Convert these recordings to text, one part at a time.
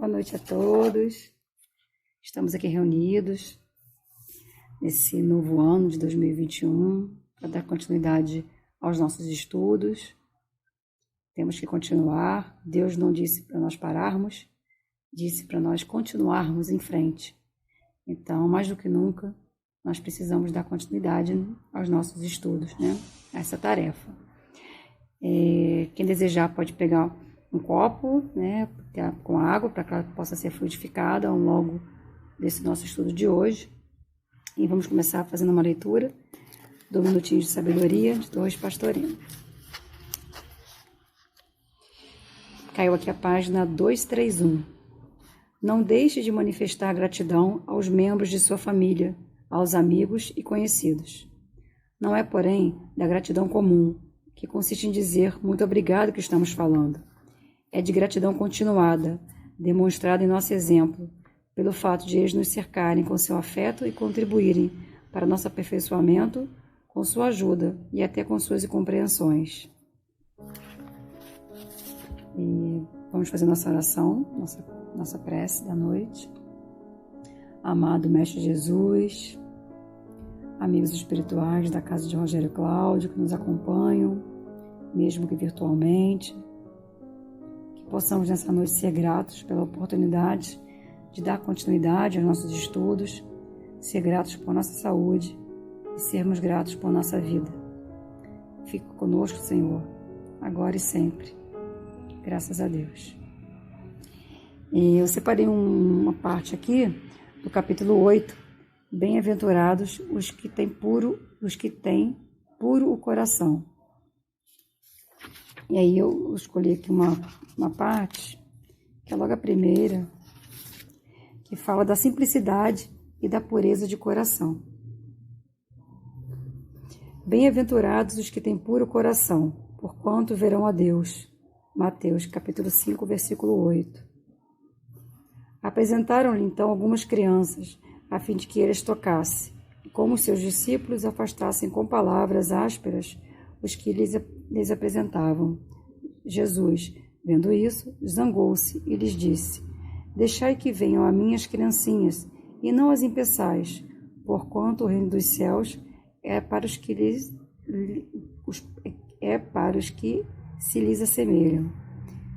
noite a todos. Estamos aqui reunidos nesse novo ano de 2021 para dar continuidade aos nossos estudos. Temos que continuar. Deus não disse para nós pararmos, disse para nós continuarmos em frente. Então, mais do que nunca, nós precisamos dar continuidade aos nossos estudos, né? Essa tarefa. Quem desejar pode pegar um copo, né, com água para que ela possa ser fluidificada ao longo desse nosso estudo de hoje. E vamos começar fazendo uma leitura do Minutinho de Sabedoria de Torres Pastorino. Caiu aqui a página 231. Não deixe de manifestar gratidão aos membros de sua família, aos amigos e conhecidos. Não é, porém, da gratidão comum, que consiste em dizer muito obrigado que estamos falando. É de gratidão continuada, demonstrada em nosso exemplo, pelo fato de eles nos cercarem com seu afeto e contribuírem para nosso aperfeiçoamento com sua ajuda e até com suas incompreensões. E vamos fazer nossa oração, nossa prece da noite. Amado Mestre Jesus, amigos espirituais da casa de Rogério Cláudio que nos acompanham, mesmo que virtualmente, que possamos nessa noite ser gratos pela oportunidade de dar continuidade aos nossos estudos, ser gratos por nossa saúde e sermos gratos por nossa vida. Fique conosco, Senhor, agora e sempre. Graças a Deus. E eu separei uma parte aqui do capítulo 8. Bem-aventurados os que têm puro o coração. E aí eu escolhi aqui uma parte, que é logo a primeira, que fala da simplicidade e da pureza de coração. Bem-aventurados os que têm puro coração, porquanto verão a Deus. Mateus, capítulo 5, versículo 8. Apresentaram-lhe então algumas crianças, a fim de que ele as tocasse, e como seus discípulos afastassem com palavras ásperas os que lhes apresentavam. Jesus, vendo isso, zangou-se e lhes disse: Deixai que venham a mim as criancinhas, e não as impeçais, porquanto o reino dos céus é para os que se lhes assemelham.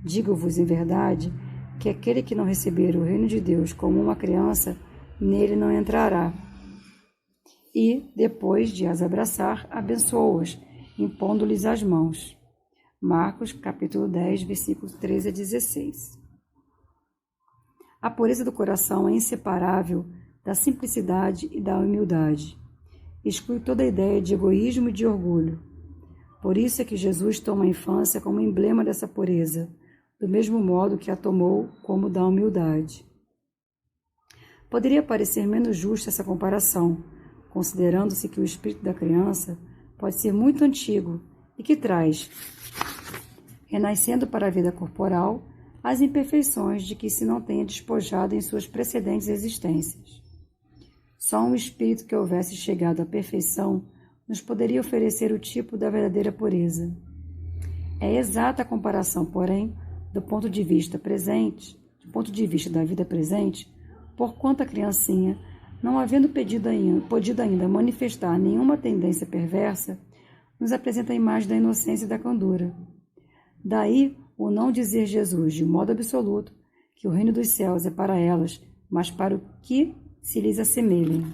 Digo-vos em verdade que aquele que não receber o reino de Deus como uma criança, nele não entrará. E, depois de as abraçar, abençoou-as, impondo-lhes as mãos. Marcos, capítulo 10, versículos 13 a 16. A pureza do coração é inseparável da simplicidade e da humildade. Exclui toda a ideia de egoísmo e de orgulho. Por isso é que Jesus toma a infância como emblema dessa pureza, do mesmo modo que a tomou como da humildade. Poderia parecer menos justa essa comparação, considerando-se que o espírito da criança pode ser muito antigo e que traz, renascendo para a vida corporal, as imperfeições de que se não tenha despojado em suas precedentes existências. Só um espírito que houvesse chegado à perfeição nos poderia oferecer o tipo da verdadeira pureza. É exata a comparação, porém, do ponto de vista da vida presente, porquanto a criancinha, não havendo podido ainda manifestar nenhuma tendência perversa, nos apresenta a imagem da inocência e da candura. Daí o não dizer Jesus, de modo absoluto, que o reino dos céus é para elas, mas para o que se lhes assemelhem.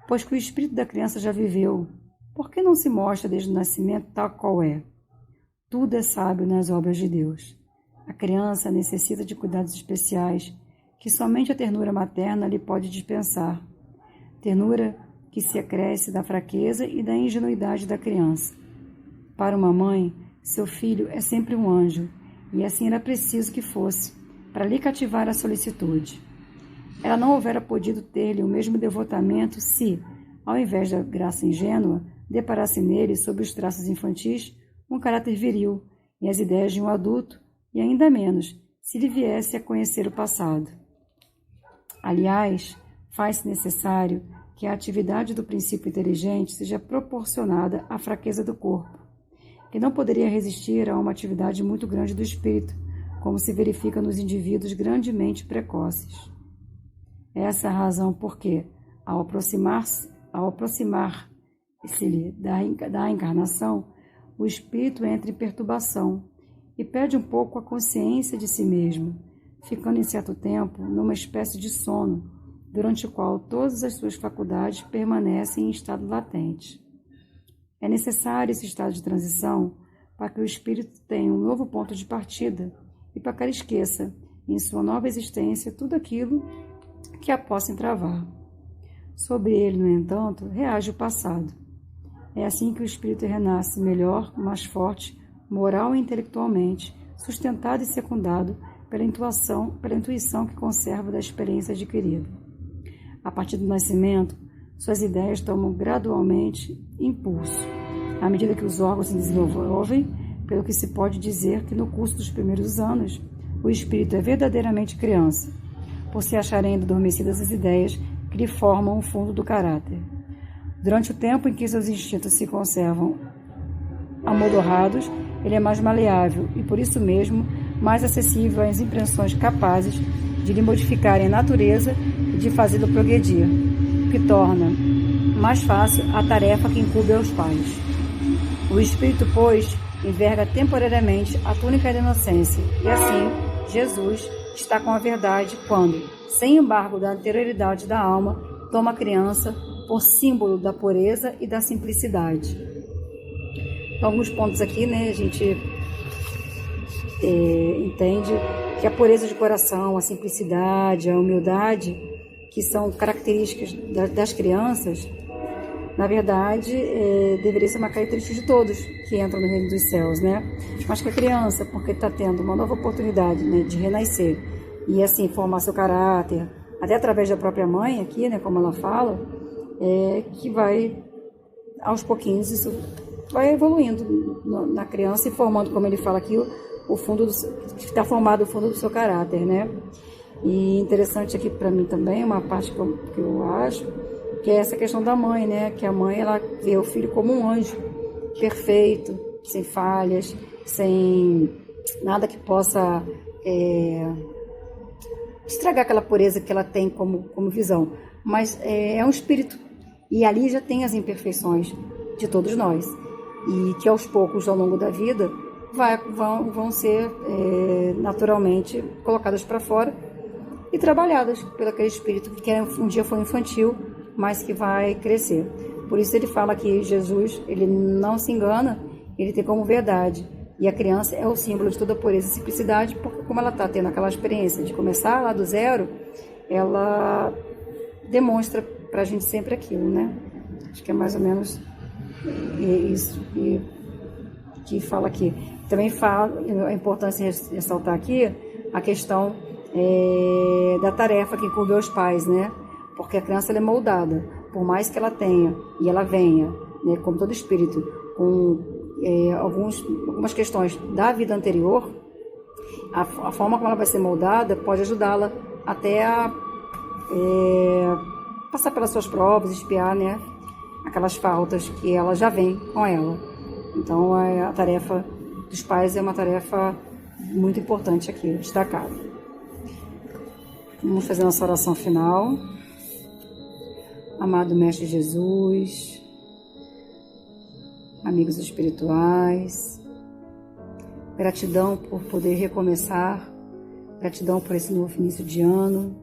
Pois que o espírito da criança já viveu, por que não se mostra desde o nascimento tal qual é? Tudo é sábio nas obras de Deus. A criança necessita de cuidados especiais, que somente a ternura materna lhe pode dispensar. Ternura que se acresce da fraqueza e da ingenuidade da criança. Para uma mãe, seu filho é sempre um anjo, e assim era preciso que fosse, para lhe cativar a solicitude. Ela não houvera podido ter-lhe o mesmo devotamento se, ao invés da graça ingênua, deparasse nele, sob os traços infantis, um caráter viril e as ideias de um adulto, e ainda menos, se lhe viesse a conhecer o passado. Aliás, faz-se necessário que a atividade do princípio inteligente seja proporcionada à fraqueza do corpo, que não poderia resistir a uma atividade muito grande do espírito, como se verifica nos indivíduos grandemente precoces. Essa é a razão porque, ao aproximar-se da encarnação, o espírito entra em perturbação e perde um pouco a consciência de si mesmo, ficando em certo tempo numa espécie de sono, durante o qual todas as suas faculdades permanecem em estado latente. É necessário esse estado de transição para que o espírito tenha um novo ponto de partida e para que ele esqueça, em sua nova existência, tudo aquilo que a possa entravar. Sobre ele, no entanto, reage o passado. É assim que o espírito renasce melhor, mais forte, moral e intelectualmente, sustentado e secundado pela intuição que conserva da experiência adquirida. A partir do nascimento, suas ideias tomam gradualmente impulso, à medida que os órgãos se desenvolvem, pelo que se pode dizer que no curso dos primeiros anos, o espírito é verdadeiramente criança, por se acharem ainda adormecidas as ideias que lhe formam o fundo do caráter. Durante o tempo em que seus instintos se conservam amodorrados, ele é mais maleável e, por isso mesmo, mais acessível às impressões capazes de lhe modificarem a natureza e de fazê-lo progredir, o que torna mais fácil a tarefa que incumbe aos pais. O espírito, pois, enverga temporariamente a túnica da inocência, e assim, Jesus está com a verdade quando, sem embargo da anterioridade da alma, toma a criança por símbolo da pureza e da simplicidade. Então, alguns pontos aqui, a gente entende que a pureza de coração, a simplicidade, a humildade, que são características das crianças, na verdade, deveria ser uma característica de todos que entram no reino dos céus, Mas que a criança, porque está tendo uma nova oportunidade, de renascer e assim formar seu caráter, até através da própria mãe aqui, como ela fala, que vai, aos pouquinhos, isso vai evoluindo na criança e formando, como ele fala aqui, o fundo que está formado o fundo do seu caráter, E interessante aqui para mim também, uma parte que eu acho, que é essa questão da mãe, que a mãe, ela vê o filho como um anjo, perfeito, sem falhas, sem nada que possa estragar aquela pureza que ela tem como visão. Mas é um espírito, e ali já tem as imperfeições de todos nós, e que aos poucos, ao longo da vida, vão ser naturalmente colocadas para fora e trabalhadas pelo aquele espírito que um dia foi infantil, mas que vai crescer. Por isso ele fala que Jesus, ele não se engana, ele tem como verdade. E a criança é o símbolo de toda a pureza e simplicidade, porque como ela está tendo aquela experiência de começar lá do zero, ela demonstra para a gente sempre aquilo, Acho que é mais ou menos isso que fala aqui. Também fala, a importância de ressaltar aqui a questão da tarefa que incumbe aos pais, Porque a criança ela é moldada, por mais que ela tenha e ela venha, como todo espírito, com algumas questões da vida anterior, a forma como ela vai ser moldada pode ajudá-la até a passar pelas suas provas, espiar, aquelas faltas que ela já vem com ela. Então, a tarefa dos pais é uma tarefa muito importante aqui, destacada. Vamos fazer nossa oração final. Amado Mestre Jesus, amigos espirituais, gratidão por poder recomeçar, gratidão por esse novo início de ano,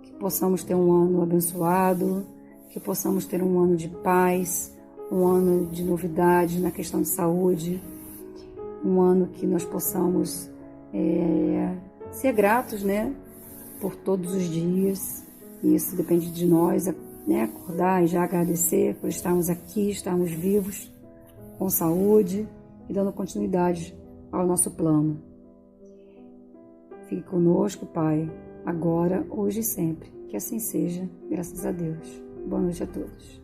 que possamos ter um ano abençoado, que possamos ter um ano de paz, um ano de novidades na questão de saúde, um ano que nós possamos ser gratos, por todos os dias. E isso depende de nós, acordar e já agradecer por estarmos aqui, estarmos vivos, com saúde e dando continuidade ao nosso plano. Fique conosco, Pai, agora, hoje e sempre. Que assim seja, graças a Deus. Boa noite a todos.